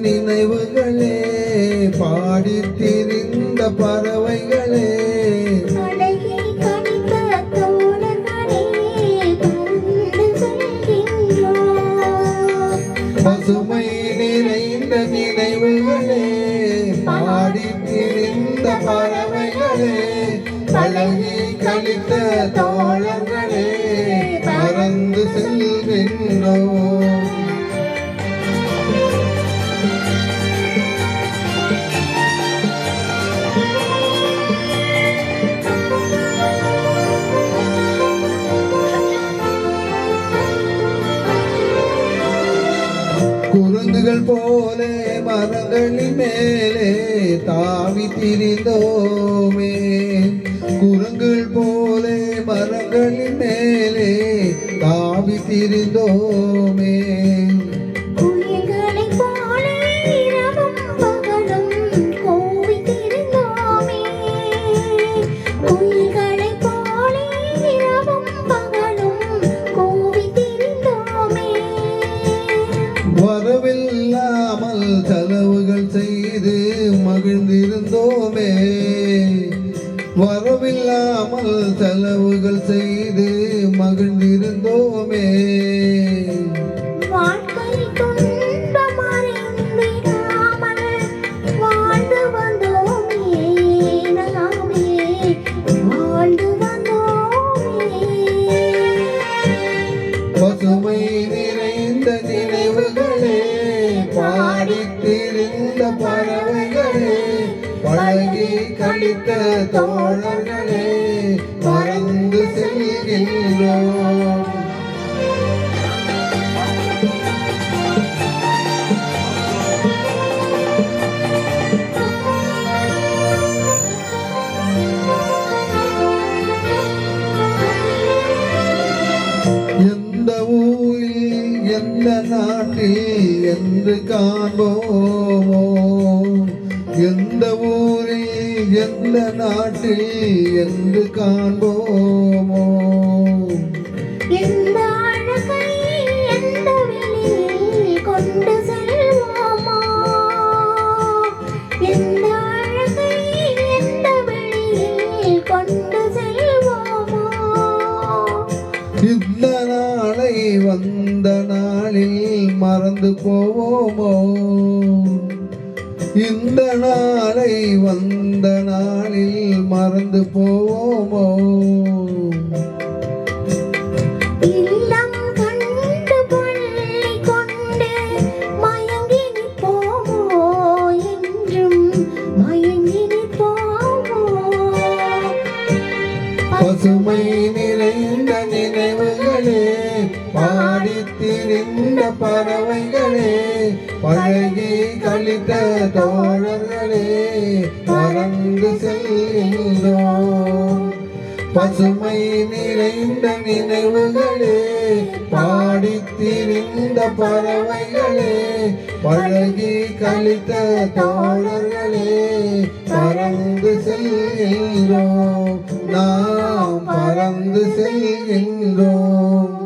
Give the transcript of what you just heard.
நினைவுகளே பாடி திரிந்த பறவைகளே பசுமை நிறைந்த நினைவுகளே பாடி திரிந்த பறவைகளே பழகி கழித்த தோழர்களே பறந்து செல்கின்றோம். குருந்துகள் போலே மரங்களின் மேலே தாவி திரிந்தோமே. குரங்குகள் போலே மரங்களின் மேலே தாவி திரிந்தோமே. வரவில்லாமல் செலவுகள் செய்து மகிழ்ந்திருந்தோமே. வரவில்லாமல் செலவுகள் செய்து மகிழ்ந்திருந்தோமே. பசுமை நிறைந்த நினைவுகளே பாடி திரிந்த பறவைகளே பழகி கழித்த தோழர்களே பறந்து செல்கின்றோம். எந்த ஊரில் எந்த நாட்டில் என்று காண்போமோ. எந்த ஊரில் எந்த நாட்டில் என்று காண்போமோ. இந்த நாளை வந்த நாளில் மறந்து போவோமோ. இந்த நாளை வந்த நாளில் மறந்து போவோமோ. பசுமை நிறைந்த நினைவுகளே பாடி திரிந்த பறவைகளே பழகி கழித்த தோழர்களே பறந்து செல்கின்றோம். பசுமை நிறைந்த நினைவுகளே பாடி திரிந்த பறவைகளே பழகி கழித்த தோழர்களே பறந்து செல்கின்றோம். நாம் பறந்து செல்கின்றோம்.